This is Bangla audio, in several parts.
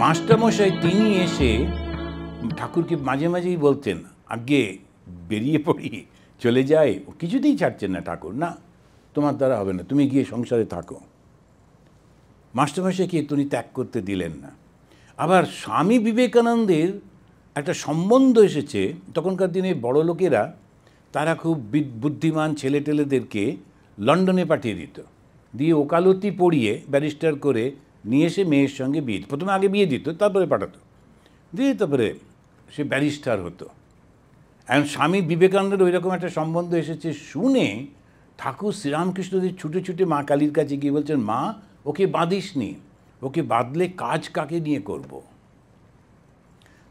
মাস্টারমশাই তিনি এসে ঠাকুরকে মাঝে মাঝেই বলতেন, আগে বেরিয়ে পড়ি, চলে যাই। কিছুতেই ছাড়ছেন না ঠাকুর, না তোমার দ্বারা হবে না, তুমি গিয়ে সংসারে থাকো। মাস্টারমশাইকে তিনি ত্যাগ করতে দিলেন না। আবার স্বামী বিবেকানন্দের একটা সম্বন্ধ এসেছে, তখনকার দিনে বড় লোকেরা তারা খুব বুদ্ধিমান ছেলেটেলেদেরকে লন্ডনে পাঠিয়ে দিত, দিয়ে ওকালতি পড়িয়ে ব্যারিস্টার করে নিয়ে এসে মেয়ের সঙ্গে বিয়ে, প্রথমে আগে বিয়ে দিত, তারপরে পাঠাতো, দিয়ে তারপরে সে ব্যারিস্টার হতো। এখন স্বামী বিবেকানন্দের ওই রকম একটা সম্বন্ধ এসেছে শুনে ঠাকুর শ্রীরামকৃষ্ণদেব ছুটে ছুটে মা কালীর কাছে গিয়ে বলছেন, মা ওকে বাঁধিস নি, ওকে বাঁধলে কাজ কাকে নিয়ে করব।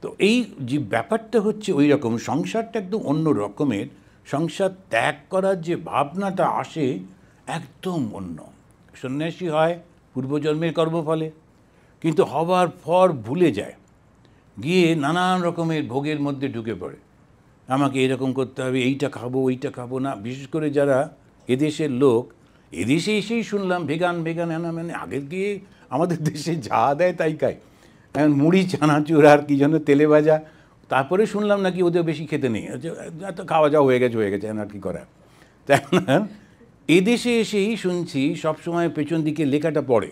তো এই যে ব্যাপারটা হচ্ছে ওই রকম, সংসারটা একদম অন্য রকমের। সংসার ত্যাগ করার যে ভাবনাটা আসে একদম অন্য। সন্ন্যাসী হয় পূর্বজন্মের কর্মফলে, কিন্তু হবার পর ভুলে যায়, গিয়ে নানান রকমের ভোগের মধ্যে ঢুকে পড়ে। আমাকে এরকম করতে হবে, এইটা খাবো ওইটা খাবো না। বিশেষ করে যারা এদেশের লোক, এদেশে এসেই শুনলাম ভেগান ভেগান মানে আগে গিয়ে আমাদের দেশে যা দেয় তাই খায়, এখন মুড়ি চানাচুর আর কি জন্য তেলে ভাজা, তারপরে শুনলাম নাকি ওদের বেশি খেতে নেই, এত খাওয়া যাওয়া হয়ে গেছে আর কি করা। তাই না, এদেশে এসেই শুনছি সবসময় পেছন দিকে লেখাটা পড়ে,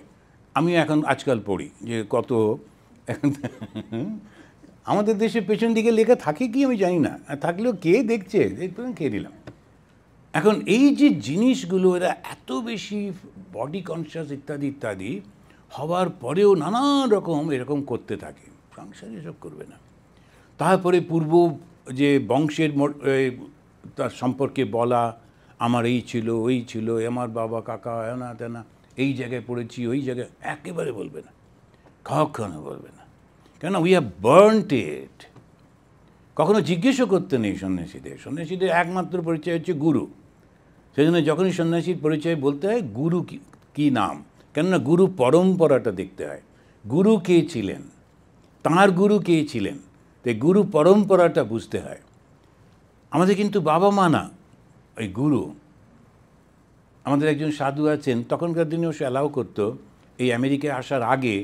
আমিও এখন আজকাল পড়ি যে কত আমাদের দেশে পেছন দিকে লেখা থাকে কি আমি জানি না, থাকলেও কে দেখছে, খেয়ে দিলাম। এখন এই যে জিনিসগুলো এরা এত বেশি বডি কনসিয়াস ইত্যাদি ইত্যাদি হওয়ার পরেও নানান রকম এরকম করতে থাকে, সংসারে এসব করবে না। তারপরে পূর্ব যে বংশের তার সম্পর্কে বলা, আমার এই ছিল ওই ছিল, আমার বাবা কাকা এনা তেনা, এই জায়গায় পড়েছি ওই জায়গায়, একেবারে বলবে না, কখনো বলবে না, কেন উই হ্যাভ বার্নড ইট। কখনো জিজ্ঞেসও করতে নেই সন্ন্যাসীদের। সন্ন্যাসীদের একমাত্র পরিচয় হচ্ছে গুরু। সেই জন্য যখনই সন্ন্যাসীর পরিচয় বলতে হয় গুরু কি নাম, কেননা গুরু পরম্পরাটা দেখতে হয়, গুরু কে ছিলেন, তাঁর গুরু কে ছিলেন, তাই গুরু পরম্পরাটা বুঝতে হয়। আমাদের কিন্তু বাবা মা না, ওই গুরু। আমাদের একজন সাধু আছেন, তখনকার দিনেও সে অ্যালাউ করতো, এই আমেরিকায় আসার আগে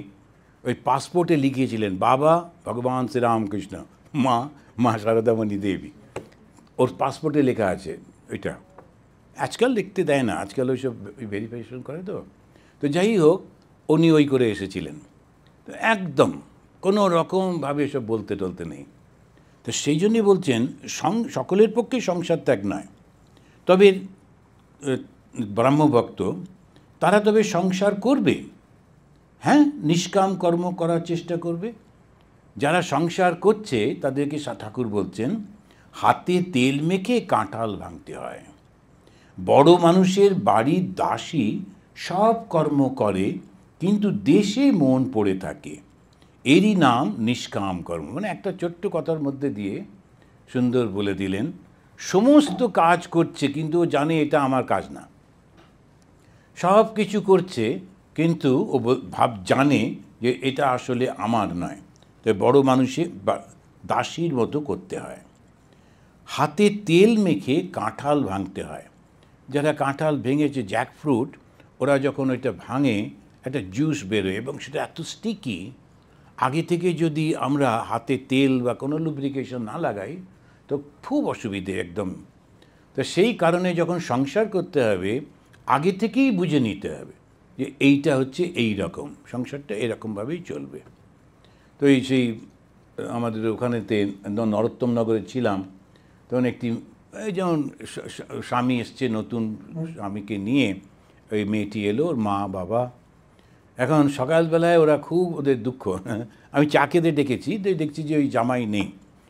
ওই পাসপোর্টে লিখিয়েছিলেন বাবা ভগবান শ্রীরামকৃষ্ণ, মা মা শারদামণি দেবী, ওর পাসপোর্টে লেখা আছে ওইটা। আজকাল লিখতে দেয় না, আজকাল ওইসব ভেরিফিকেশন করে। তো যাই হোক, উনি ওই করে এসেছিলেন, তো একদম কোনো রকমভাবে এসব বলতে টলতে নেই। তো সেই জন্যই বলছেন সকলের পক্ষে সংসার ত্যাগ নয়, তবে ব্রাহ্মভক্ত তারা তবে সংসার করবে, হ্যাঁ, নিষ্কাম কর্ম করার চেষ্টা করবে। যারা সংসার করছে তাদেরকে ঠাকুর বলছেন, হাতে তেল মেখে কাঁঠাল ভাঙতে হয়। বড় মানুষের বাড়ির দাসী সব কর্ম করে, কিন্তু দেশে মন পড়ে থাকে, এরই নাম নিষ্কাম কর্ম। মানে একটা ছোট্ট কথার মধ্যে দিয়ে সুন্দর বলে দিলেন, সমস্ত কাজ করছে কিন্তু ও জানে এটা আমার কাজ না, সব কিছু করছে কিন্তু ও জানে যে এটা আসলে আমার নয়। তো বড় মানুষে দাসীর মতো করতে হয়। হাতে তেল মেখে কাঁঠাল ভাঙতে হয়। যারা কাঁঠাল ভেঙেছে, জ্যাকফ্রুট, ওরা যখন ওইটা ভাঙে একটা জুস বেরোয় এবং সেটা এত স্টিকি, আগে থেকে যদি আমরা হাতে তেল বা কোনো লুব্রিকেশন না লাগাই তো খুব অসুবিধে একদম। তো সেই কারণে যখন সংসার করতে হবে আগে থেকেই বুঝে নিতে হবে যে এইটা হচ্ছে এই রকম, সংসারটা এরকমভাবেই চলবে। তো এই সেই আমাদের ওখানেতে নরোত্তম নগরে ছিলাম, তখন একটি এই যেমন স্বামী এসছে, নতুন স্বামীকে নিয়ে ওই মেয়েটি এলো, ওর মা বাবা। এখন সকালবেলায় ওরা খুব, ওদের দুঃখ, আমি চা খেতে ডেকেছি, দেখছি যে ওই জামাই নেই।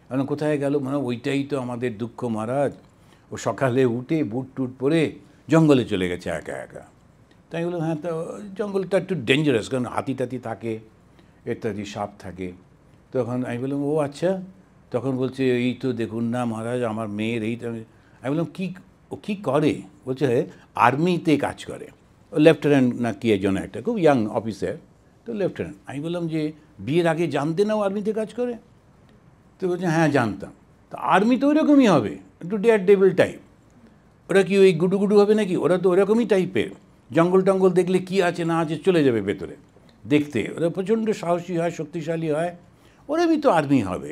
এখন কোথায় গেল, মানে ওইটাই তো আমাদের দুঃখ মহারাজ, ও সকালে উঠে বুট টুট পরে জঙ্গলে চলে গেছে একা একা। তাই বললাম, হ্যাঁ, তো জঙ্গলটা একটু ডেঞ্জারাস, কারণ হাতি টাতি থাকে ইত্যাদি, সাপ থাকে। তখন আমি বললাম, ও আচ্ছা। তখন বলছে, এই তো দেখুন না মহারাজ, আমার মেয়ের এই। আমি বললাম, ও কী করে? বলছে আর্মিতে কাজ করে, ও লেফটেন্যান্ট না কি একজন, একটা খুব ইয়াং অফিসার, তো লেফটেন্যান্ট। আমি বললাম যে বিয়ের আগে জানতে না ও আর্মিতে কাজ করে? তো বলছে, হ্যাঁ জানতাম। তো আর্মি তো ওই রকমই হবে, একটু ডেয়ার ডেভিল টাইপ। ওরা কি ওই গুডু গুডু হবে নাকি? ওরা তো ওরকমই টাইপের, জঙ্গল টঙ্গল দেখলে কি আছে না আছে চলে যাবে ভেতরে, দেখতে ওরা প্রচণ্ড সাহসী হয়, শক্তিশালী হয়, ওরমই তো আর্মি হবে।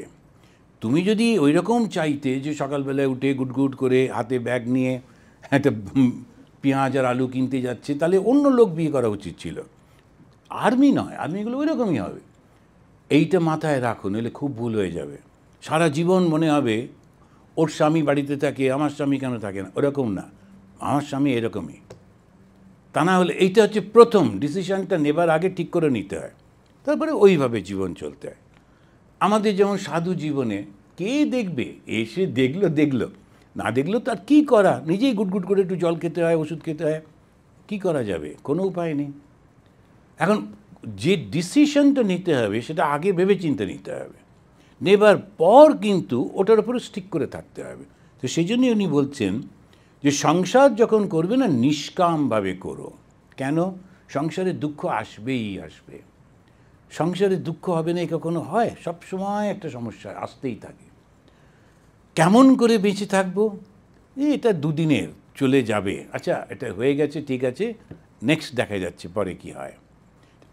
তুমি যদি ওই রকম চাইতে যে সকালবেলায় উঠে গুটগুট করে হাতে ব্যাগ নিয়ে একটা পেঁয়াজ আর আলু কিনতে যাচ্ছে, তাহলে অন্য লোক বিয়ে করা উচিত ছিল, আর্মি নয়। আর্মিগুলো ওই রকমই হবে। এইটা মাথায় রাখুন, এলে খুব ভুল হয়ে যাবে। সারা জীবন মনে হবে ওর স্বামী বাড়িতে থাকে, আমার স্বামী কেন থাকে না, ওরকম না, আমার স্বামী এরকমই। তা না হলে এইটা হচ্ছে প্রথম ডিসিশনটা নেবার আগে ঠিক করে নিতে হয়, তারপরে ওইভাবে জীবন চলতে হয়। আমাদের যেমন সাধু জীবনে কে দেখবে, এসে দেখলো না দেখলো তার কী করা, নিজেই গুটগুট করে একটু জল খেতে হয়, ওষুধ খেতে হয়, কী করা যাবে, কোনো উপায় নেই। এখন যে ডিসিশনটা নিতে হবে সেটা আগে ভেবে চিন্তে নিতে হবে, নেবার পর কিন্তু ওটার উপরে স্টিক করে থাকতে হবে। তো সেই জন্যই উনি বলছেন যে সংসার যখন করবে না, নিষ্কামভাবে করো। কেন? সংসারে দুঃখ আসবেই আসবে। সংসারে দুঃখ হবে না কখনো হয়? সবসময় একটা সমস্যা আসতেই থাকে। কেমন করে বেঁচে থাকবো? এটা দুদিনের, চলে যাবে, আচ্ছা এটা হয়ে গেছে, ঠিক আছে, নেক্সট দেখা যাচ্ছে পরে কি হয়।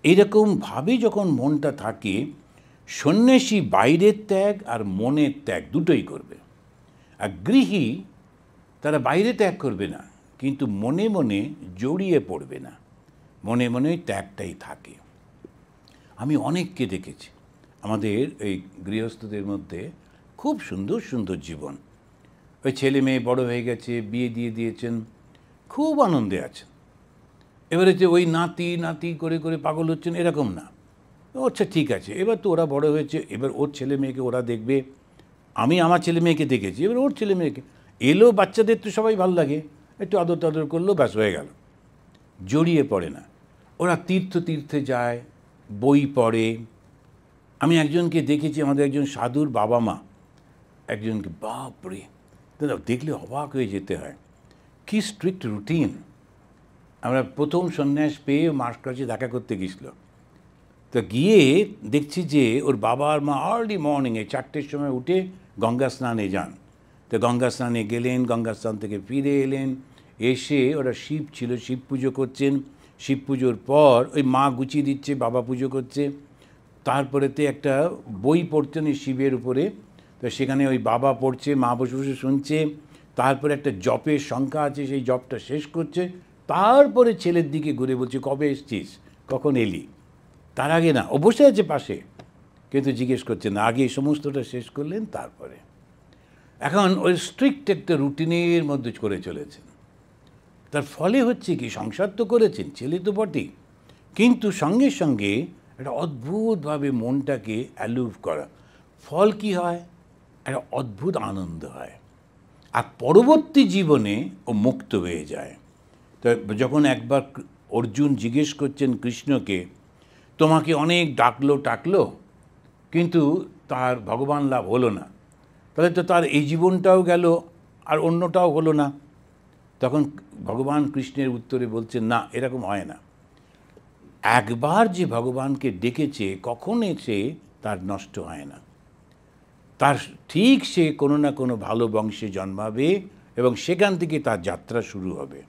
এইরকমভাবে যখন মনটা থাকে, সন্ন্যাসী বাইরের ত্যাগ আর মনের ত্যাগ দুটোই করবে। আর গৃহী তারা বাইরে ত্যাগ করবে না, কিন্তু মনে মনে জড়িয়ে পড়বে না, মনে মনে ত্যাগটাই থাকে। আমি অনেককে দেখেছি আমাদের এই গৃহস্থদের মধ্যে, খুব সুন্দর সুন্দর জীবন, ওই ছেলে মেয়ে বড় হয়ে গেছে, বিয়ে দিয়ে দিয়েছেন, খুব আনন্দে আছেন। এবারে যে ওই নাতি নাতি করে করে পাগল হচ্ছেন এরকম না, আচ্ছা ঠিক আছে, এবার তো ওরা বড় হয়েছে, এবার ওর ছেলে মেয়েকে ওরা দেখবে, আমি আমার ছেলে মেয়েকে দেখেছি, এবার ওর ছেলে মেয়েকে এলো, বাচ্চাদের তো সবাই ভালো লাগে, একটু আদর টাদর করলো, ব্যাস হয়ে গেল, জড়িয়ে পড়ে না। ওরা তীর্থে যায়, বই পড়ে। আমি একজনকে দেখেছি, আমাদের একজন সাধুর বাবা মা, একজনকে, বাপরে, দেখলে অবাক হয়ে যেতে হয়, কি স্ট্রিক্ট রুটিন। আমরা প্রথম সন্ন্যাস পেয়ে মার কাছে দেখা করতে গেছিল, তো গিয়ে দেখছি যে ওর বাবা আর মা আর্লি মর্নিংয়ে 4টের সময় উঠে গঙ্গা স্নানে যান। তো গঙ্গা স্নানে গেলেন, গঙ্গা স্নান থেকে ফিরে এলেন, এসে ওরা শিব ছিল, শিব পুজো করছেন। শিব পুজোর পর ওই মা গুছিয়ে দিচ্ছে, বাবা পুজো করছে, তারপরেতে একটা বই পড়তেন এই শিবের উপরে, তো সেখানে ওই বাবা পড়ছে, মা বসে বসে শুনছে, তারপরে একটা জপের সংখ্যা আছে, সেই জপটা শেষ করছে, তারপরে ছেলের দিকে ঘুরে বলছে, কবে এসছিস, কখন এলি। তার আগে না, ও বসে আছে পাশে, কিন্তু জিজ্ঞেস করছে না, আগে এই সমস্তটা শেষ করলেন তারপরে। এখন ওই স্ট্রিক্ট একটা রুটিনের মধ্যে করে চলেছেন। তার ফলে হচ্ছে কি, সংসার তো করেছেন, ছেলে তো বটেই, কিন্তু সঙ্গে সঙ্গে একটা অদ্ভুতভাবে মনটাকে অ্যালুভ করা, ফল কি হয়, একটা অদ্ভুত আনন্দ হয়। আর পরবর্তী জীবনে ও মুক্ত হয়ে যায়। তো যখন একবার অর্জুন জিজ্ঞেস করছেন কৃষ্ণকে, তোমাকে অনেক ডাকলো কিন্তু তার ভগবান লাভ হলো না, তাহলে তো তার এই জীবনটাও গেল আর অন্যটাও হলো না। তখন ভগবান কৃষ্ণের উত্তরে বলছেন, না, এরকম হয় না। একবার যে ভগবানকে ডেকেছে, কখন এসে তার নষ্ট হয় না, তার ঠিক সে কোনো না কোনো ভালো বংশে জন্মাবে এবং সেখান থেকে তার যাত্রা শুরু হবে।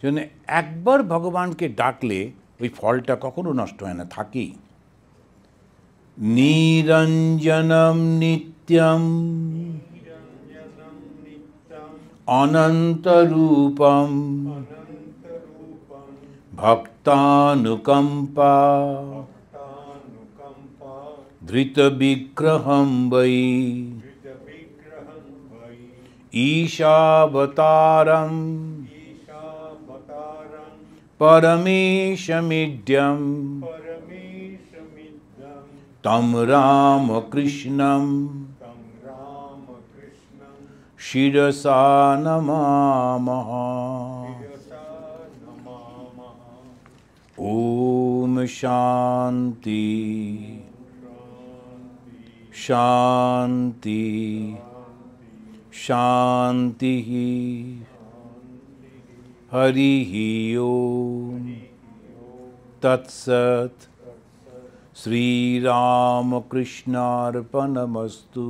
জন্য একবার ভগবানকে ডাকলে ওই ফলটা কখনো নষ্ট হয় না, থাকেই। নিরঞ্জনম নিত্যম অনন্তরূপম ভক্তানুকম্পা ধৃতবিগ্রহম বৈ ঈশাবতারম পরমেশমিড্যম তম রামকৃষ্ণম শিরসা নমামহ। ওম শান্তি শান্তি শান্তি। হরি ওম তৎসৎ। শ্রীরামকৃষ্ণার্পণমস্তু।